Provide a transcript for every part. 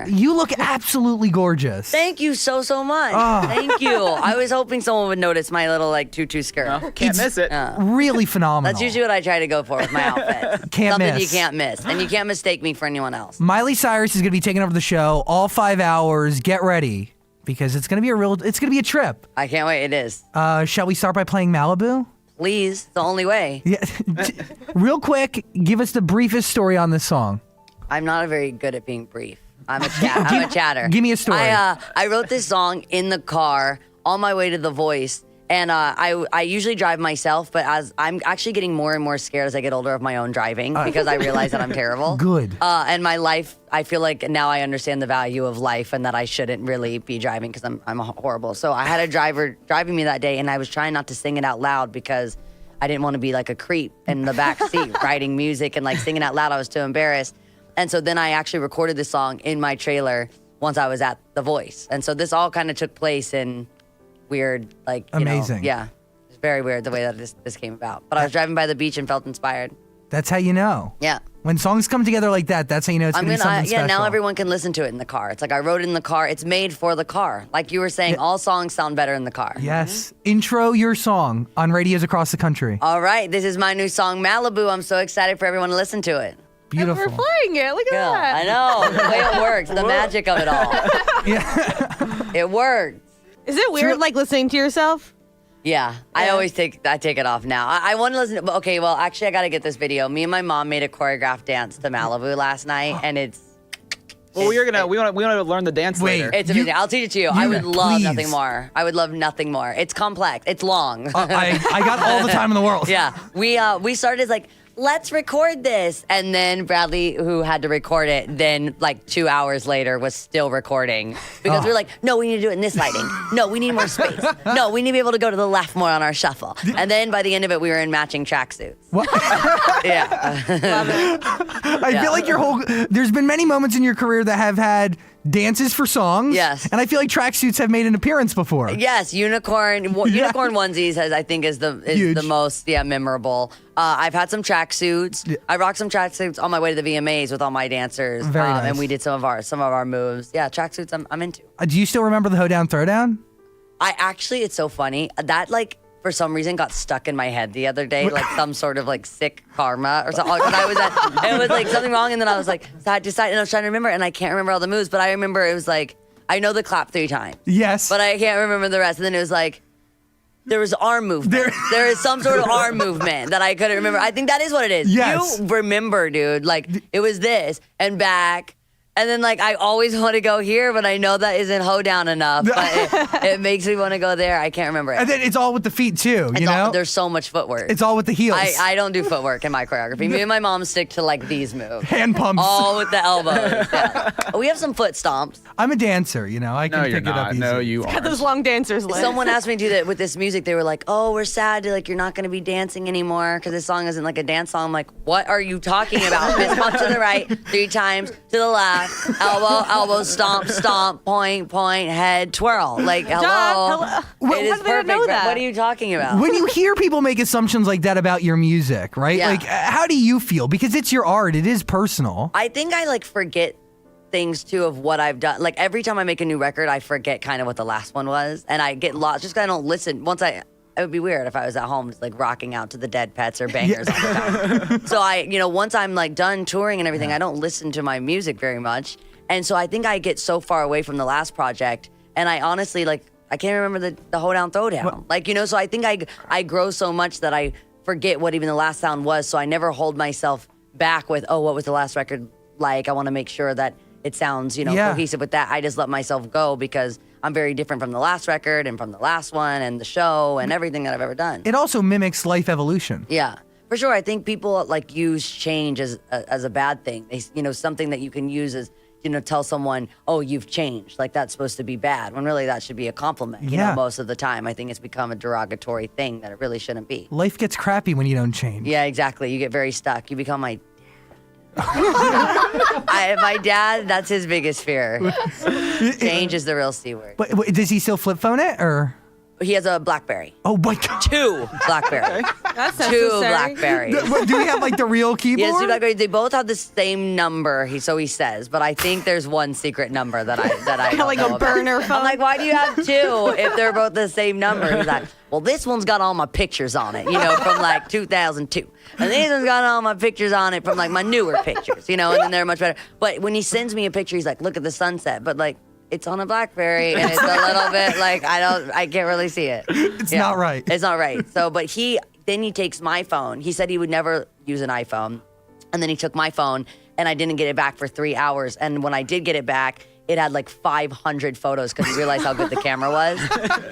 You look absolutely gorgeous. Thank you so much. Oh. Thank you. I was hoping someone would notice my little like tutu skirt. Oh, can't miss it. Really phenomenal. That's usually what I try to go for with my outfit. Something miss. you can't miss. And you can't mistake me for anyone else. Miley Cyrus is going to be taking over the show all 5 hours. Get ready because it's going to be a trip. I can't wait. It is. Shall we start by playing Malibu? Please. It's the only way. Yeah. Real quick, give us the briefest story on this song. I'm not very good at being brief. I'm a chatter. Give me a story. I wrote this song in the car on my way to The Voice. And I usually drive myself, but as I'm actually getting more and more scared as I get older of my own driving because I realize that I'm terrible. Good. And my life, I feel like now I understand the value of life and that I shouldn't really be driving because I'm horrible. So I had a driver driving me that day, and I was trying not to sing it out loud because I didn't want to be like a creep in the back seat writing music and like singing out loud. I was too embarrassed. And so then I actually recorded this song in my trailer once I was at The Voice. And so this all kind of took place in weird, like, you amazing. know, yeah. It's very weird the way that this came about. But I was driving by the beach and felt inspired. That's how you know. Yeah. When songs come together like that, that's how you know it's going to be something special. Yeah, now everyone can listen to it in the car. It's like I wrote it in the car. It's made for the car. Like you were saying, all songs sound better in the car. Yes. Intro your song on radios across the country. All right. This is my new song, Malibu. I'm so excited for everyone to listen to it. Beautiful. And we're playing it. Look at that. I know. The way it works. The magic of it all. Yeah. It works. Is it weird, like, listening to yourself? Yeah, I always take it off now. I want to listen to, okay, well, actually, I got to get this video. Me and my mom made a choreographed dance to Malibu last night, and it's... Well, we want to learn the dance later. It's amazing. I'll teach it to you. I would love please. nothing more. I would love nothing more. It's complex. It's long. I got all the time in the world. Yeah, we started like, let's record this. And then Bradley, who had to record it, then like 2 hours later was still recording. Because we were like, no, we need to do it in this lighting. No, we need more space. No, we need to be able to go to the left more on our shuffle. And then by the end of it, we were in matching tracksuits. Yeah. I feel like there's been many moments in your career that have had dances for songs. Yes. And I feel like tracksuits have made an appearance before. Yes, unicorn onesies I think is the most memorable. I've had some tracksuits. Yeah. I rocked some tracksuits on my way to the VMAs with all my dancers. Very nice. And we did some of our moves. Yeah, tracksuits I'm into. Do you still remember the hoedown throwdown? It's so funny. That like for some reason got stuck in my head the other day, like some sort of like sick karma or something. It was like something wrong, and then I was like, so I decided, and I was trying to remember, and I can't remember all the moves, but I remember it was like, I know the clap 3 times. Yes. But I can't remember the rest, and then it was like, there was arm movement. There is some sort of arm movement that I couldn't remember. I think that is what it is. Yes. You remember, dude. Like, it was this, and back. And then, like, I always want to go here, but I know that isn't hoedown enough. But it makes me want to go there. I can't remember it. And then it's all with the feet, too, you know? There's so much footwork. It's all with the heels. I don't do footwork in my choreography. Me and my mom stick to, like, these moves. Hand pumps. All with the elbows. Yeah. We have some foot stomps. I'm a dancer, you know? I can pick it up easy. No, you are. Got those long dancers legs. Someone asked me to do that with this music. They were like, oh, we're sad. Like, you're not going to be dancing anymore because this song isn't like a dance song. I'm like, what are you talking about? Fist pump to the right, 3 times, to the left, elbow, stomp, point, head, twirl. Like, hello. It is perfect. What are you talking about? When you hear people make assumptions like that about your music, right? Yeah. Like, how do you feel? Because it's your art. It is personal. I think I, like, forget things, too, of what I've done. Like, every time I make a new record, I forget kind of what the last one was. And I get lost just because I don't listen. It would be weird if I was at home just like rocking out to the Dead Pets or Bangerz all the time. So once I'm like done touring and everything, I don't listen to my music very much. And so I think I get so far away from the last project, and I honestly, like, I can't remember the hoedown throwdown. What? Like, so I think I grow so much that I forget what even the last sound was, so I never hold myself back with, what was the last record like? I want to make sure that it sounds, cohesive with that. I just let myself go because I'm very different from the last record and from the last one and the show and everything that I've ever done. It also mimics life evolution. Yeah. For sure. I think people like use change as a bad thing. They, something that you can use as, tell someone, oh, you've changed. Like that's supposed to be bad when really that should be a compliment. You know, most of the time I think it's become a derogatory thing that it really shouldn't be. Life gets crappy when you don't change. Yeah, exactly. You get very stuck. You become my my dad, that's his biggest fear. Change is the real C word. But does he still flip phone it or? He has a BlackBerry. Oh my God. 2 BlackBerry. That's 2 necessary. BlackBerry. Do we have like the real keyboard? Yes, 2 BlackBerry. They both have the same number. So he says, but I think there's one secret number that I don't Like know a about. burner phone. I'm like, why do you have 2 if they're both the same number? He's like, well, this one's got all my pictures on it, from like 2002. And this one's got all my pictures on it from like my newer pictures, and then they're much better. But when he sends me a picture, he's like, look at the sunset. But like, it's on a BlackBerry and it's a little bit like, I can't really see it. It's not right. It's not right. So, but he takes my phone. He said he would never use an iPhone. And then he took my phone and I didn't get it back for 3 hours. And when I did get it back, it had like 500 photos because he realized how good the camera was.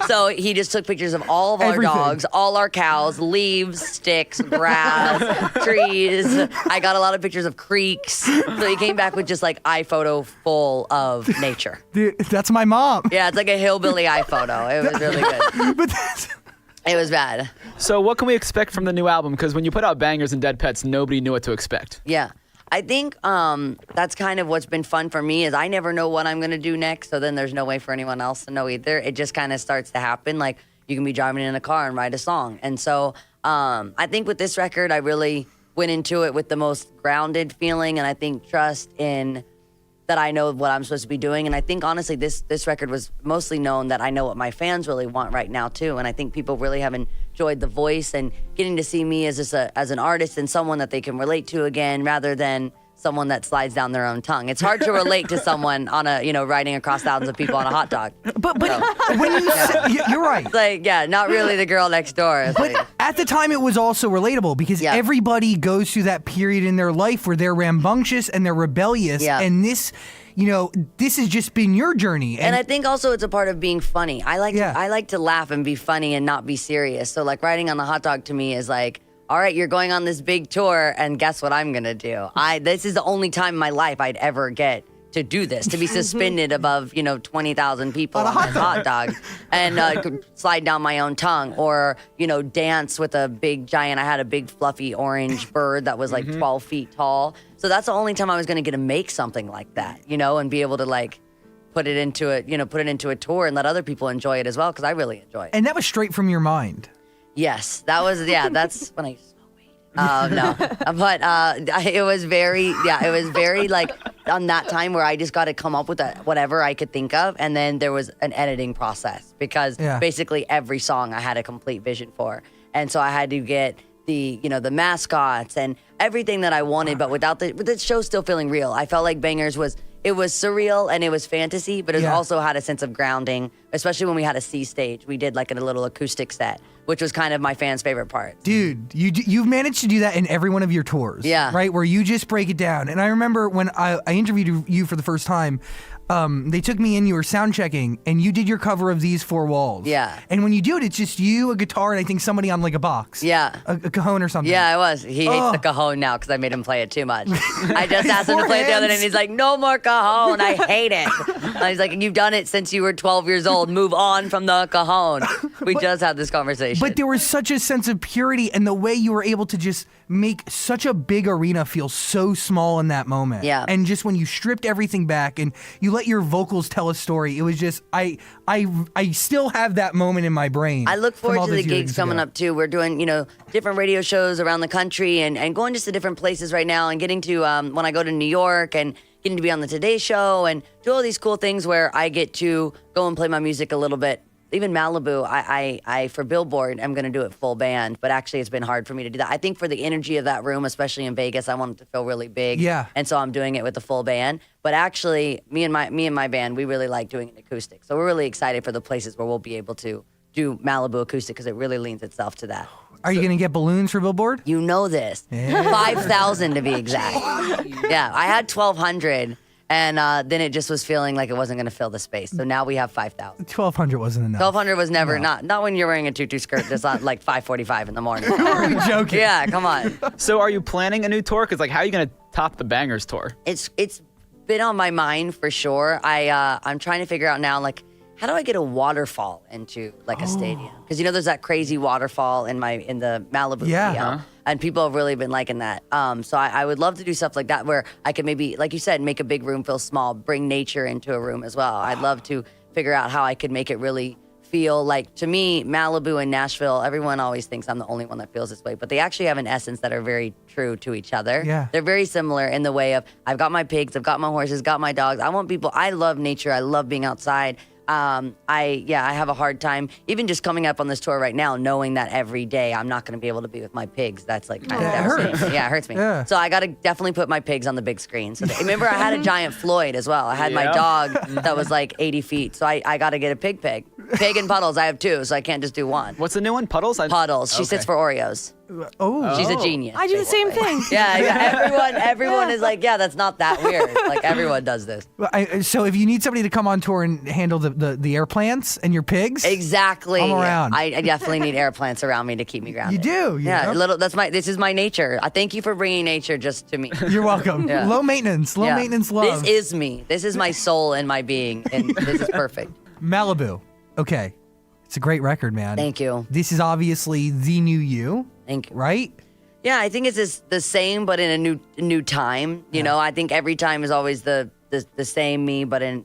So he just took pictures of all of our Everything. dogs, all our cows, leaves, sticks, grass, trees. I got a lot of pictures of creeks. So he came back with just like iPhoto full of nature. Dude, that's my mom. Yeah, it's like a hillbilly iPhoto. It was really good. But that's, It was bad. So what can we expect from the new album? Because when you put out Bangerz and Dead Pets, nobody knew what to expect. Yeah. I think that's kind of what's been fun for me is I never know what I'm going to do next. So then there's no way for anyone else to know either. It just kind of starts to happen. Like you can be driving in a car and write a song. And so I think with this record, I really went into it with the most grounded feeling. And I think trust in that I know what I'm supposed to be doing. And I think honestly, this record was mostly known that I know what my fans really want right now too. And I think people really have enjoyed the voice and getting to see me as an artist and someone that they can relate to again, rather than someone that slides down their own tongue. It's hard to relate to someone on riding across thousands of people on a hot dog. but when you say, you're right. It's like, yeah, not really the girl next door. It's But like, at the time, it was also relatable because Yeah. everybody goes through that period in their life where they're rambunctious and they're rebellious. Yeah. And this, this has just been your journey. and I think also it's a part of being funny. I like to laugh and be funny and not be serious. So like riding on the hot dog to me is like, all right, you're going on this big tour, and guess what I'm gonna do? This is the only time in my life I'd ever get to do this, to be suspended above 20,000 people on this hot dog, and slide down my own tongue, or dance with a big giant. I had a big fluffy orange bird that was like 12 feet tall. So that's the only time I was gonna get to make something like that, and be able to like put it into a tour and let other people enjoy it as well, because I really enjoy it. And that was straight from your mind. Yes, that's when I used to smoke weed. No, but it was very like on that time where I just got to come up with whatever I could think of, and then there was an editing process because basically every song I had a complete vision for, and so I had to get the mascots and everything that I wanted, but with the show still feeling real. I felt like Bangerz was surreal and it was fantasy, but it also had a sense of grounding, especially when we had a C stage. We did like a little acoustic set, which was kind of my fans' favorite part. Dude, you've managed to do that in every one of your tours. Yeah. Right? Where you just break it down. And I remember when I interviewed you for the first time, they took me in, you were sound checking, and you did your cover of These Four Walls. Yeah. And when you do it, it's just you, a guitar, and I think somebody on like a box. Yeah. A cajon or something. Yeah, it was. He hates the cajon now because I made him play it too much. I just asked him to play it the other day, and he's like, no more cajon. I hate it. And he's like, you've done it since you were 12 years old. Move on from the cajon. We just had this conversation. But there was such a sense of purity, and the way you were able to just make such a big arena feel so small in that moment. Yeah. And just when you stripped everything back and you let your vocals tell a story, it was just I still have that moment in my brain. I look from forward all to the those gigs years coming ago. up too. We're doing, different radio shows around the country and going just to different places right now, and getting to when I go to New York and getting to be on the Today Show and do all these cool things where I get to go and play my music a little bit. Even Malibu, I for Billboard, I'm going to do it full band, but actually it's been hard for me to do that. I think for the energy of that room, especially in Vegas, I want it to feel really big. Yeah. And so I'm doing it with the full band. But actually, me and my band, we really like doing it acoustic. So we're really excited for the places where we'll be able to do Malibu acoustic, because it really leans itself to that. Are you going to get balloons for Billboard? You know this. 5,000 to be exact. Yeah, I had 1,200. And then it just was feeling like it wasn't going to fill the space. So now we have 5,000. 1,200 wasn't enough. 1,200 was never, not when you're wearing a tutu skirt that's not like 5:45 in the morning. Are you joking? Yeah, come on. So are you planning a new tour? Because how are you going to top the Bangerz tour? It's been on my mind for sure. I'm trying to figure out now, like, how do I get a waterfall into like a stadium? Because there's that crazy waterfall in the Malibu video. And people have really been liking that. So I would love to do stuff like that where I could maybe, like you said, make a big room feel small, bring nature into a room as well. I'd love to figure out how I could make it really feel like, to me, Malibu and Nashville, everyone always thinks I'm the only one that feels this way, but they actually have an essence that are very true to each other. Yeah. They're very similar in the way of, I've got my pigs, I've got my horses, got my dogs. I love nature. I love being outside. I have a hard time even just coming up on this tour right now, knowing that every day I'm not going to be able to be with my pigs. That's like kind of devastating. Yeah, it hurts me. Yeah. So I got to definitely put my pigs on the big screen. So remember, I had a giant Floyd as well. I had my dog that was like 80 feet. So I got to get a pig. Pig and Puddles. I have two, so I can't just do one. What's the new one? Puddles? Puddles. She sits for Oreos. Oh. She's a genius. I do the same thing. Yeah. Everyone is like, yeah, that's not that weird. Like everyone does this. So if you need somebody to come on tour and handle the air plants and your pigs, Exactly. I'm around. I definitely need air plants around me to keep me grounded. You do. Yeah. This is my nature. I thank you for bringing nature just to me. You're welcome. Yeah. Low maintenance love. This is me. This is my soul and my being, and this is perfect. Malibu. Okay. It's a great record, man. Thank you. This is obviously the new you, Thank you. right? Yeah, I think it's the same, but in a new time. You know, I think every time is always the same me, but in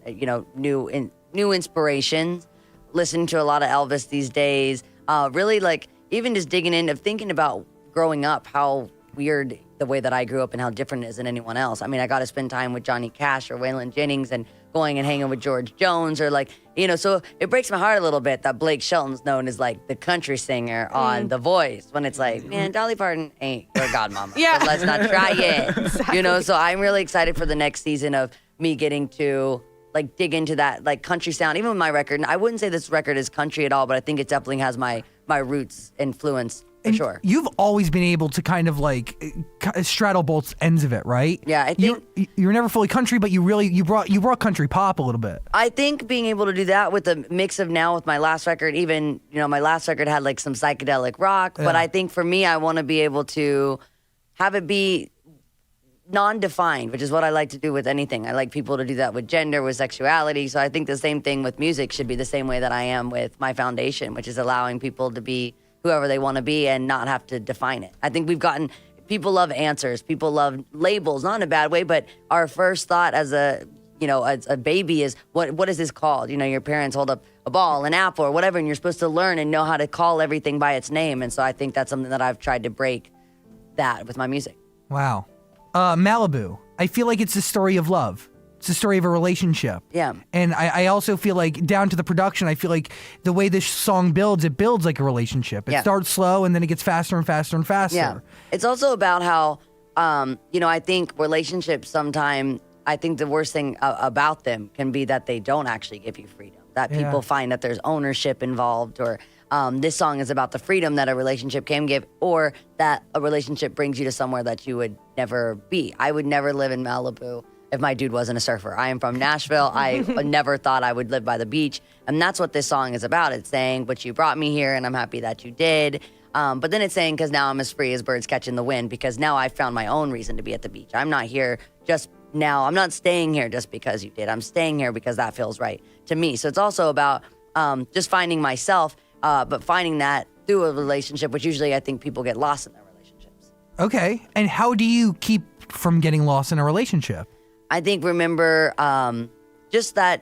new inspirations. Listening to a lot of Elvis these days. Really, like even just digging into thinking about growing up, how weird the way that I grew up and how different it is than anyone else. I mean, I got to spend time with Johnny Cash or Waylon Jennings and going and hanging with George Jones or like, so it breaks my heart a little bit that Blake Shelton's known as like the country singer on The Voice when it's like, man, Dolly Parton ain't your godmama. Yeah. So let's not try it. So I'm really excited for the next season of me getting to like dig into that like country sound. Even with my record, and I wouldn't say this record is country at all, but I think it definitely has my roots influence. For And sure. You've always been able to kind of like straddle both ends of it, right? Yeah, I think you were never fully country, but you brought country pop a little bit. I think being able to do that with the mix of now with my last record, even, my last record had like some psychedelic rock, but I think for me, I want to be able to have it be non-defined, which is what I like to do with anything. I like people to do that with gender, with sexuality. So I think the same thing with music should be the same way that I am with my foundation, which is allowing people to be whoever they want to be and not have to define it. I think people love answers. People love labels, not in a bad way, but our first thought as a baby is, what is this called? Your parents hold up a ball, an apple, or whatever, and you're supposed to learn and know how to call everything by its name. And so I think that's something that I've tried to break that with my music. Wow. Malibu. I feel like it's a story of love. It's a story of a relationship. Yeah. And I also feel like down to the production, I feel like the way this song builds, it builds like a relationship. It starts slow and then it gets faster and faster and faster. Yeah. It's also about how, I think relationships sometimes, I think the worst thing about them can be that they don't actually give you freedom. That people find that there's ownership involved, or this song is about the freedom that a relationship can give, or that a relationship brings you to somewhere that you would never be. I would never live in Malibu if my dude wasn't a surfer. I am from Nashville. I never thought I would live by the beach. And that's what this song is about. It's saying, but you brought me here and I'm happy that you did. But then it's saying, because now I'm as free as birds catching the wind, because now I found my own reason to be at the beach. I'm not here just now. I'm not staying here just because you did. I'm staying here because that feels right to me. So it's also about just finding myself, but finding that through a relationship, which usually I think people get lost in their relationships. Okay. And how do you keep from getting lost in a relationship? I think remember just that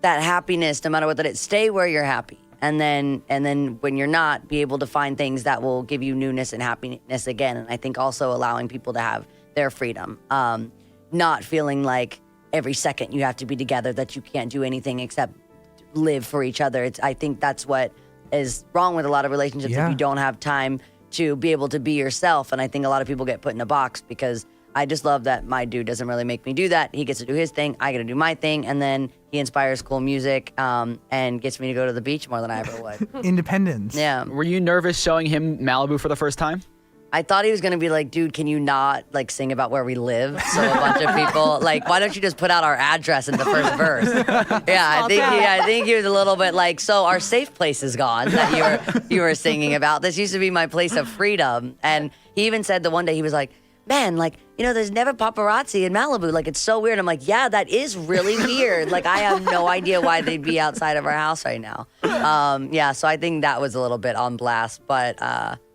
happiness, no matter what that is, stay where you're happy. And then when you're not, be able to find things that will give you newness and happiness again. And I think also allowing people to have their freedom, not feeling like every second you have to be together, that you can't do anything except live for each other. I think that's what is wrong with a lot of relationships, if you don't have time to be able to be yourself. And I think a lot of people get put in a box, because I just love that my dude doesn't really make me do that. He gets to do his thing, I get to do my thing, and then he inspires cool music and gets me to go to the beach more than I ever would. Independence. Yeah. Were you nervous showing him Malibu for the first time? I thought he was gonna be like, dude, can you not like sing about where we live? So a bunch of people like, why don't you just put out our address in the first verse? Yeah, I think he was a little bit like, so our safe place is gone that you were singing about. This used to be my place of freedom. And he even said the one day, he was like, man, like, there's never paparazzi in Malibu. Like, it's so weird. I'm like, yeah, that is really weird. Like, I have no idea why they'd be outside of our house right now. So I think that was a little bit on blast. But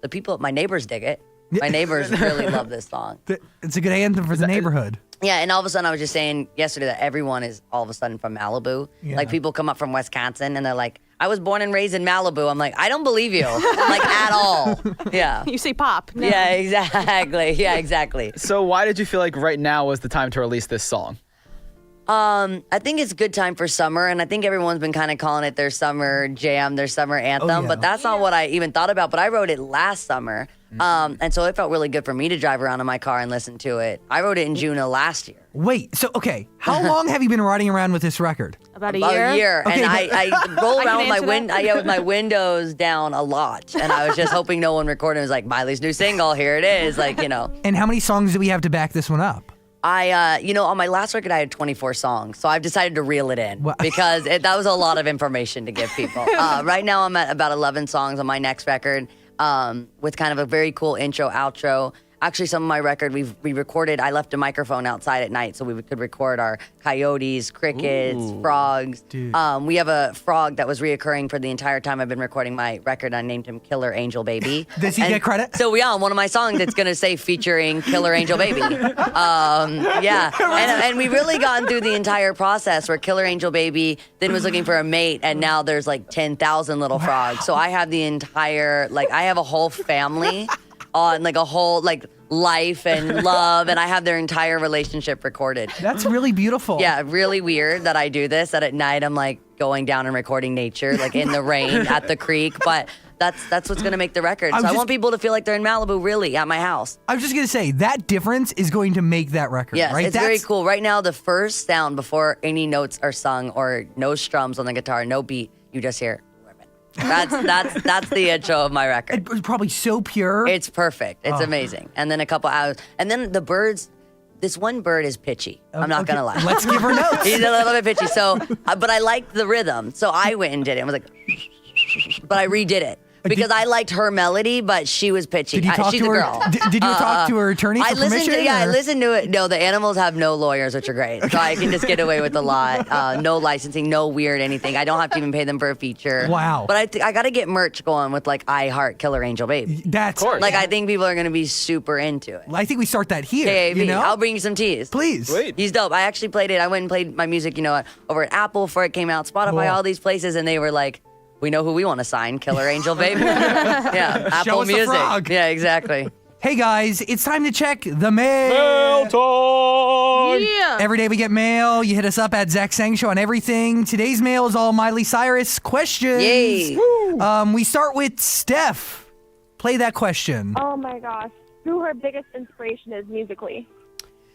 the people, my neighbors dig it. My neighbors really love this song. It's a good anthem for the neighborhood. Yeah, and all of a sudden, I was just saying yesterday that everyone is all of a sudden from Malibu. Yeah. Like, people come up from Wisconsin, and they're like, I was born and raised in Malibu. I'm like, I don't believe you, like at all. Yeah. You say pop. No. Yeah, exactly. Yeah, exactly. So why did you feel like right now was the time to release this song? I think it's a good time for summer, and I think everyone's been kind of calling it their summer jam, their summer anthem, yeah. but that's not what I even thought about, but I wrote it last summer, and so it felt really good for me to drive around in my car and listen to it. I wrote it in June of last year. Wait, so, okay, how long have you been riding around with this record? About About a year, Okay, and but- I roll I around can with my answer that. with my windows down a lot, and I was just hoping no one recorded. It was like, Miley's new single, here it is, like, you know. And how many songs do we have to back this one up? On my last record, I had 24 songs, so I've decided to reel it in Wow. because that was a lot of information to give people. Right now, I'm at about 11 songs on my next record, with kind of a very cool intro, outro. Actually, some of my record we recorded. I left a microphone outside at night so we could record our coyotes, crickets, frogs. Dude. We have a frog that was reoccurring for the entire time I've been recording my record. I named him Killer Angel Baby. Does he get credit? So yeah, on one of my songs, it's gonna say featuring Killer Angel Baby. Yeah, and we really gotten through the entire process where Killer Angel Baby then was looking for a mate, and now there's like 10,000 little frogs. So I have the entire I have a whole family on like a whole life and love, and I have their entire relationship recorded. That's really beautiful. Yeah, really weird that I do this. That at night I'm like going down and recording nature, like in the rain at the creek. But that's what's gonna make the record. So I want people to feel like they're in Malibu, really, at my house. I was just going to say, that difference is going to make that record, Yes, right? it's very cool. Right now, the first sound before any notes are sung or no strums on the guitar, no beat, you just hear. That's the intro of my record. It was probably so pure. It's perfect. It's amazing. And then a couple hours, and then the birds. This one bird is pitchy. I'm not Okay, gonna lie. Let's give her notes. He's a little bit pitchy. So, but I liked the rhythm, so I went and did it. I was like, but I redid it because I liked her melody, but she was pitchy. Did you talk She's to a her? girl. Did you talk to her attorney for I listened permission? to I or- listened to it. No, the animals have no lawyers, which are great. So I can just get away with a lot. No licensing, no weird anything. I don't have to even pay them for a feature. Wow. But I got to get merch going with I Heart Killer Angel Baby. That's Of course. I think people are gonna be super into it. I think we start that here. KAB, You know? I'll bring you some teas. Please. Sweet. He's dope. I actually played it. I went and played my music, over at Apple before it came out, Spotify, Cool. all these places, and they were like, we know who we want to sign, Killer Angel Baby. Yeah, Apple us the Music. frog. Yeah, exactly. Hey guys, it's time to check the mail. Yeah. Every day we get mail. You hit us up at Zach Sang Show on everything. Today's mail is all Miley Cyrus questions. Yay. We start with Steph. Play that question. Oh my gosh. Who her biggest inspiration is musically?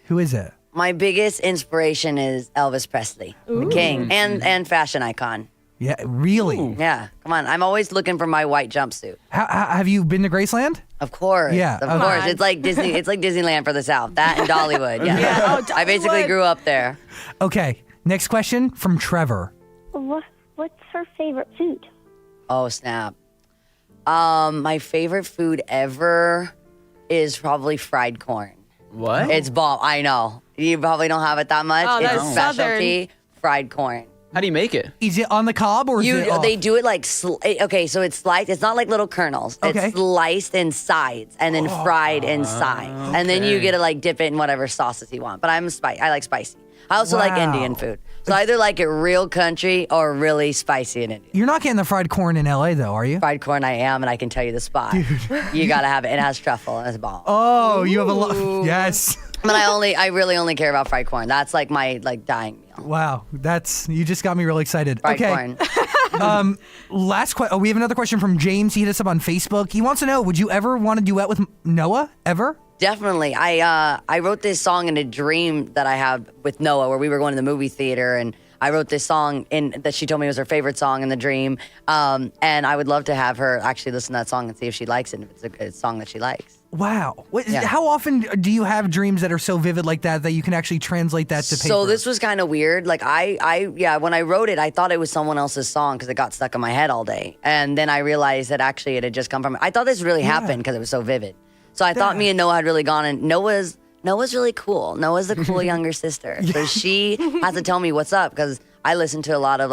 Who is it? My biggest inspiration is Elvis Presley, the king, and fashion icon. Yeah, really? Yeah, come on. I'm always looking for my white jumpsuit. How, have you been to Graceland? Of course. Yeah, Of okay. course. on. It's like Disney. It's like Disneyland for the South. That and Dollywood. Yeah. Yeah. Oh, I basically Dollywood. grew up there. Okay, next question from Trevor. What's her favorite food? Oh, snap. My favorite food ever is probably fried corn. What? It's bomb. I know. You probably don't have it that much. Oh, it's that's a specialty. Southern. Fried corn. How do you make it? Is it on the cob or is it off? They do it like okay, so it's sliced. It's not like little kernels. Okay. It's sliced in sides and then fried inside, and then you get to dip it in whatever sauces you want. But I like spicy. I also like Wow. Indian food, so I either like it real country or really spicy and Indian. You're not getting the fried corn in LA though, are you? Fried corn, I am, and I can tell you the spot. You gotta have it. It has truffle and it's bomb. Oh, you have a lot. Yes. But I really only care about fried corn. That's like my dying meal. Wow, you just got me really excited. Fried okay. corn. Last question. Oh, we have another question from James. He hit us up on Facebook. He wants to know: would you ever want to duet with Noah? Ever? Definitely. I wrote this song in a dream that I have with Noah, where we were going to the movie theater, and I wrote this song that she told me was her favorite song in the dream. And I would love to have her actually listen to that song and see if she likes it, and if it's a song that she likes. Wow. Yeah. How often do you have dreams that are so vivid like that you can actually translate that to paper? So this was kind of weird. When I wrote it, I thought it was someone else's song because it got stuck in my head all day. And then I realized that actually it had just come from, I thought this really happened because it was so vivid. So I thought me and Noah had really gone, and Noah's really cool. Noah's the cool younger sister. So she has to tell me what's up because I listen to a lot of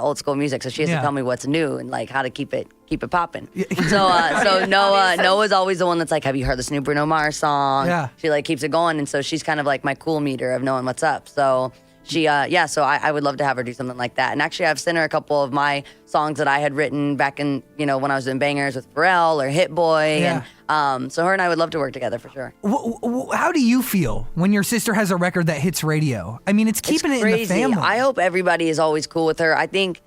old school music. So she has to tell me what's new and how to keep it popping. So Noah's always the one that's like, have you heard this new Bruno Mars song? Yeah. She keeps it going, and so she's kind of like my cool meter of knowing what's up. So So I would love to have her do something like that. And actually, I've sent her a couple of my songs that I had written back in, when I was doing Bangerz with Pharrell or Hit Boy. Yeah. And so her and I would love to work together for sure. How do you feel when your sister has a record that hits radio? I mean, it's keeping it in the family. I hope everybody is always cool with her. I think,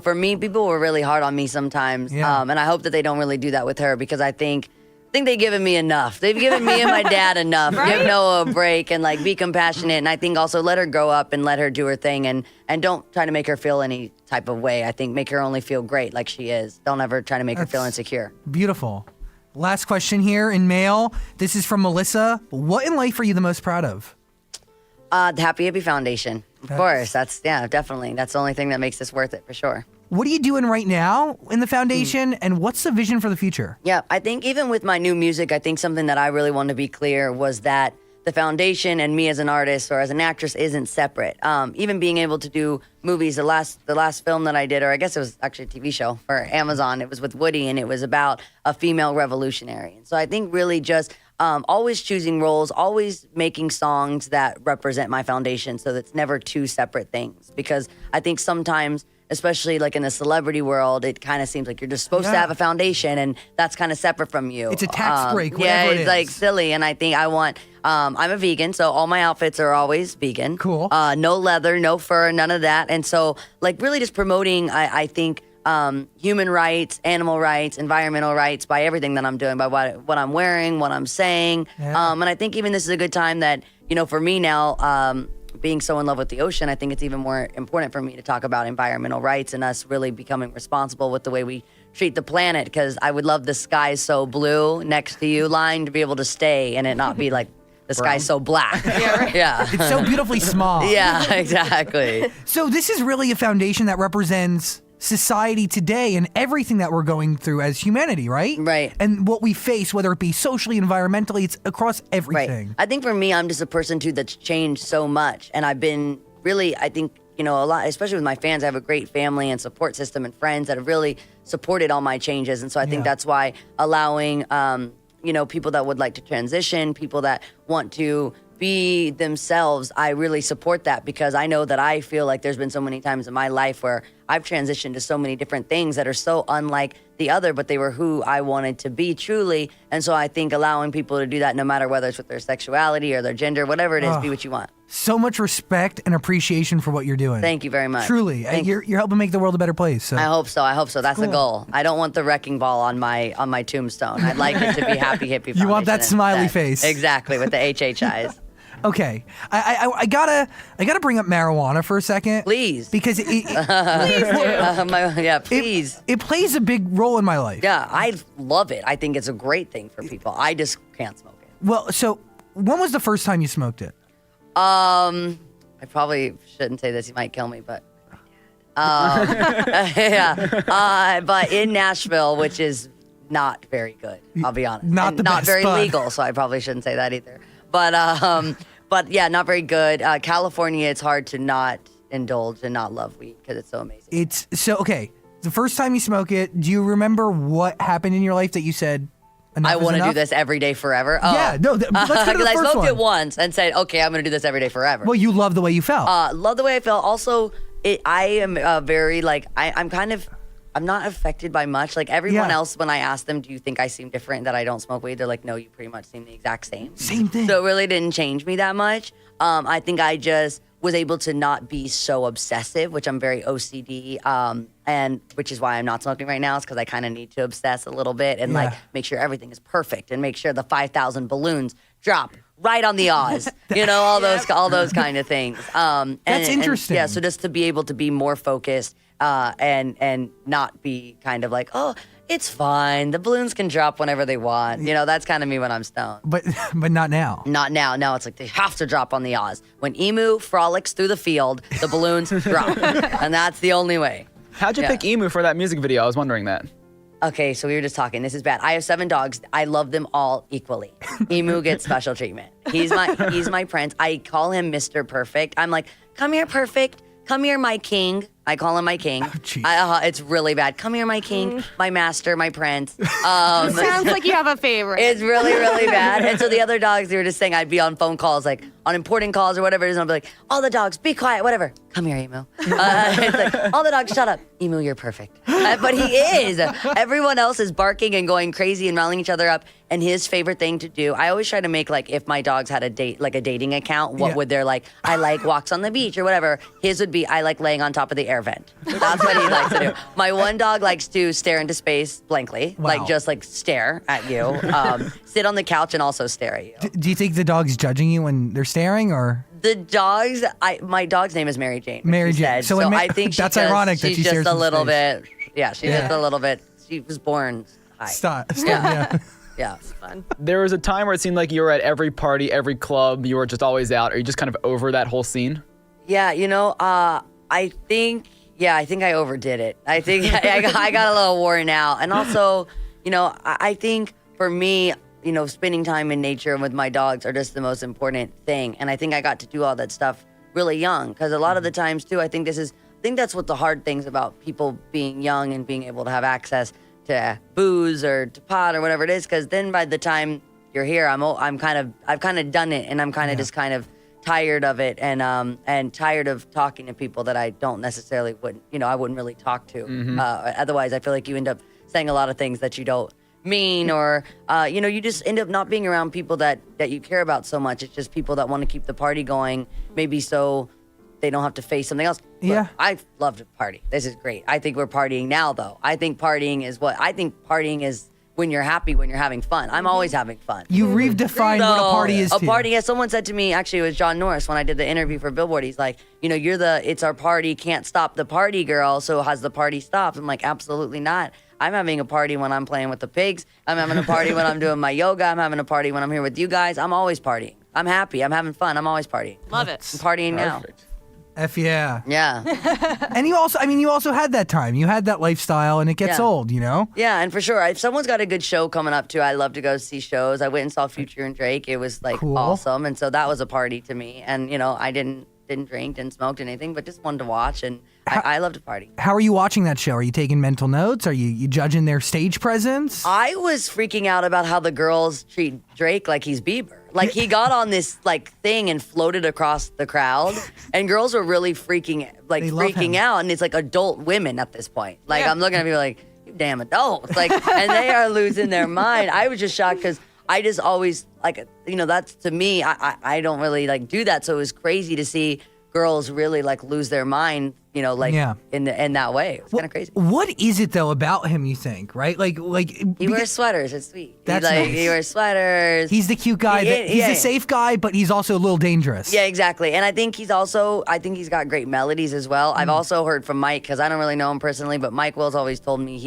for me, people were really hard on me sometimes. Yeah. And I hope that they don't really do that with her because I think they've given me enough. They've given me and my dad enough. Give Noah a break and be compassionate. And I think also let her grow up and let her do her thing and don't try to make her feel any type of way. I think make her only feel great like she is. Don't ever try to make her feel insecure. Beautiful. Last question here in mail. This is from Melissa. What in life are you the most proud of? The Happy Hippie Foundation. Of course. Definitely. That's the only thing that makes this worth it for sure. What are you doing right now in the foundation, and what's the vision for the future? Yeah, I think even with my new music, I think something that I really wanted to be clear was that the foundation and me as an artist or as an actress isn't separate. Even being able to do movies, the last film that I did, or I guess it was actually a TV show for Amazon, it was with Woody, and it was about a female revolutionary. And so I think really just always choosing roles, always making songs that represent my foundation so that's never two separate things. Because I think sometimes, especially in the celebrity world, it kind of seems like you're just supposed to have a foundation and that's kind of separate from you. It's a tax break, whatever it is. It's silly. And I think I want, I'm a vegan, so all my outfits are always vegan. Cool. No leather, no fur, none of that. And so really just promoting, I think, human rights, animal rights, environmental rights by everything that I'm doing, by what I'm wearing, what I'm saying. Yeah. And I think even this is a good time that, for me now, being so in love with the ocean, I think it's even more important for me to talk about environmental rights and us really becoming responsible with the way we treat the planet, because I would love the sky so blue next to you line to be able to stay and it not be like the sky's so black. Yeah. It's so beautifully small. Yeah, exactly. So this is really a foundation that represents society today and everything that we're going through as humanity, right? Right. And what we face, whether it be socially, environmentally, it's across everything. Right. I think for me, I'm just a person too that's changed so much, and I've been really, I think, a lot, especially with my fans. I have a great family and support system and friends that have really supported all my changes, and so I think that's why allowing, people that would like to transition, people that want to be themselves, I really support that, because I know that I feel like there's been so many times in my life where I've transitioned to so many different things that are so unlike the other, but they were who I wanted to be truly. And so I think allowing people to do that, no matter whether it's with their sexuality or their gender, whatever it is, be what you want. So much respect and appreciation for what you're doing. Thank you very much. Truly. You're helping make the world a better place. So. I hope so. That's the goal. I don't want the wrecking ball on my tombstone. I'd like it to be Happy Hippie Foundation. You want that smiley instead. face. Exactly, with the HHIs. Okay, I gotta bring up marijuana for a second, Please, because please. It plays a big role in my life. Yeah, I love it. I think it's a great thing for people. I just can't smoke it. Well, so when was the first time you smoked it? I probably shouldn't say this. He might kill me, but yeah. But in Nashville, which is not very good. I'll be honest. Not the not best very spot. legal, so I probably shouldn't say that either. But yeah, not very good. California, it's hard to not indulge and not love weed because it's so amazing. It's so okay. The first time you smoke it, do you remember what happened in your life that you said, enough I is want to do enough? this every day forever. Oh. Yeah, no. Let's go to the Because I first smoked one. it once and said, okay, I'm going to do this every day forever. Well, you love the way you felt. Love the way I felt. Also, I am very I'm not affected by much. Like everyone else, when I ask them, do you think I seem different that I don't smoke weed? They're like, no, you pretty much seem the exact same. Same thing. So it really didn't change me that much. I think I just was able to not be so obsessive, which I'm very OCD, and which is why I'm not smoking right now, is because I kind of need to obsess a little bit and make sure everything is perfect and make sure the 5,000 balloons drop right on the Oz, all those kind of things. That's interesting. Yeah, so just to be able to be more focused and not be kind of like, oh, it's fine. The balloons can drop whenever they want. That's kind of me when I'm stoned. but not now. Not now. Now it's like they have to drop on the Oz. When Emu frolics through the field, the balloons drop. And that's the only way. How'd you pick Emu for that music video? I was wondering that. Okay, so we were just talking. This is bad. I have 7 dogs. I love them all equally. Emu gets special treatment. He's my prince. I call him Mr. Perfect. I'm like, come here, perfect. Come here, my king. I call him my king. Oh, It's really bad. Come here, my king, my master, my prince. Sounds like you have a favorite. It's really, really bad. And so the other dogs, they were just saying I'd be on phone calls like on important calls or whatever it is, and I'll be like, all the dogs, be quiet, whatever. Come here, Emu. It's like, all the dogs, shut up. Emu, you're perfect. But he is. Everyone else is barking and going crazy and riling each other up. And his favorite thing to do, I always try to make, like, if my dogs had a date, like a dating account, what would their, like, I like walks on the beach or whatever. His would be, I like laying on top of the air vent. That's what he likes to do. My one dog likes to stare into space blankly, like just like stare at you, sit on the couch and also stare at you. Do you think the dog's judging you when they're staring, or? The dogs, my dog's name is Mary Jane. Mary Jane. So I think that's ironic that she's she just stares a into little space. bit. Yeah, she's just a little bit. She was born high. Stop. Yeah. Yeah. Fun. There was a time where it seemed like you were at every party, every club. You were just always out. Are you just kind of over that whole scene? Yeah, I think I overdid it. I think I got a little worn out. And also, I think for me, spending time in nature and with my dogs are just the most important thing. And I think I got to do all that stuff really young, because a lot of the times too, I think that's what the hard things about people being young and being able to have access to booze or to pot or whatever it is, because then by the time you're here, I've kind of done it, and I'm kind of just kind of tired of it, and tired of talking to people that I don't necessarily I wouldn't really talk to. Otherwise, I feel like you end up saying a lot of things that you don't mean, or you just end up not being around people that you care about so much. It's just people that want to keep the party going, maybe so they don't have to face something else. Yeah. Look, I love to party. This is great. I think we're partying now, though. I think partying is when you're happy, when you're having fun. I'm always having fun. You redefined what a party is to you. Yeah, someone said to me, actually, it was John Norris when I did the interview for Billboard. He's like, it's our party, can't stop the party, girl. So has the party stopped? I'm like, absolutely not. I'm having a party when I'm playing with the pigs. I'm having a party when I'm doing my yoga. I'm having a party when I'm here with you guys. I'm always partying. I'm happy. I'm having fun. I'm always partying. Love it. I'm partying now. F yeah. Yeah. And you also had that time. You had that lifestyle, and it gets Yeah. old, Yeah, and for sure, if someone's got a good show coming up too, I love to go see shows. I went and saw Future and Drake. It was like Cool. awesome, and so that was a party to me. And I didn't drink, didn't smoke, anything, but just wanted to watch, and I love to party. How are you watching that show? Are you taking mental notes? Are you judging their stage presence? I was freaking out about how the girls treat Drake like he's Bieber. Like he got on this thing and floated across the crowd, and girls were really freaking out, and it's like adult women at this point. Like I'm looking at people like, you damn adults, and they are losing their mind. I was just shocked because I just always that's to me. I don't really do that, so it was crazy to see girls really lose their mind. In that way. It's kind of crazy. What is it though about him? You think, right? He wears sweaters. It's sweet. That's nice. He wears sweaters. He's the cute guy. He's the safe guy, but he's also a little dangerous. Yeah, exactly. And I think he's got great melodies as well. I've also heard from Mike, because I don't really know him personally, but Mike Will's always told me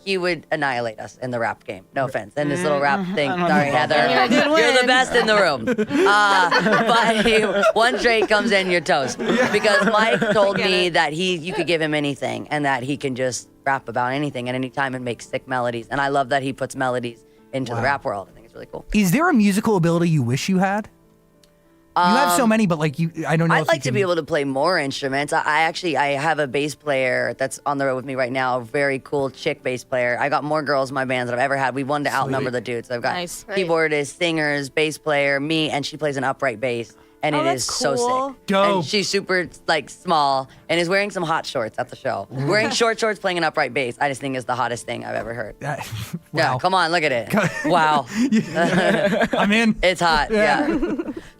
he would annihilate us in the rap game. No offense. And this little rap thing. Sorry, Heather. You're the best in the room. But once Drake comes in, you're toast. Because Mike told me that you could give him anything, and that he can just rap about anything at any time and make sick melodies. And I love that he puts melodies into the rap world. I think it's really cool. Is there a musical ability you wish you had? You have so many, but I don't know. I'd like to be able to play more instruments. I have a bass player that's on the road with me right now, a very cool chick bass player. I got more girls in my bands than I've ever had. We won to outnumber the dudes. So I've got keyboardists, singers, bass player, me, and she plays an upright bass. And it is so sick. Dope. And she's super small and is wearing some hot shorts at the show. Wearing short shorts, playing an upright bass. I just think is the hottest thing I've ever heard. Wow. Yeah, come on, look at it. Wow. I'm in. It's hot. Yeah.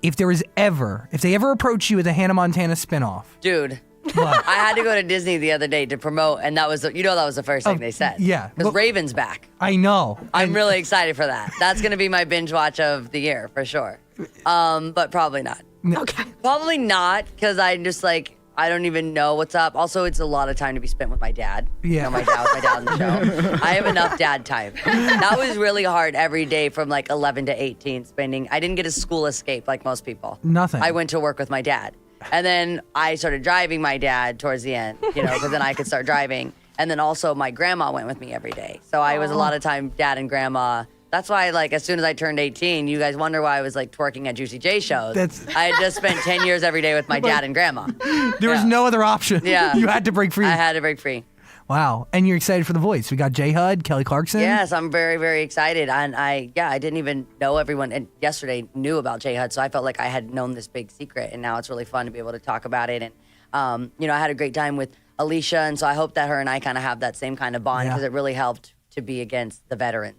If they ever approach you with a Hannah Montana spinoff, Dude. what? I had to go to Disney the other day to promote, and that was the first thing they said. Yeah. Because Raven's back. I know. I'm really excited for that. That's going to be my binge watch of the year for sure. But probably not. Okay. Probably not, because I just I don't even know what's up. Also, it's a lot of time to be spent with my dad. Yeah. My dad was my dad on the show. I have enough dad time. That was really hard every day from 11 to 18 spending. I didn't get a school escape like most people. Nothing. I went to work with my dad. And then I started driving my dad towards the end, because then I could start driving. And then also my grandma went with me every day. So I was a lot of time dad and grandma. That's why, as soon as I turned 18, you guys wonder why I was, twerking at Juicy J shows. I had just spent 10 years every day with my dad and grandma. There was no other option. Yeah. You had to break free. I had to break free. Wow. And you're excited for The Voice. We got J Hud, Kelly Clarkson. Yes, I'm very, very excited. And I didn't even know everyone and yesterday knew about J Hud, so I felt like I had known this big secret, and now it's really fun to be able to talk about it. And I had a great time with Alicia, and so I hope that her and I kind of have that same kind of bond because it really helped to be against the veterans.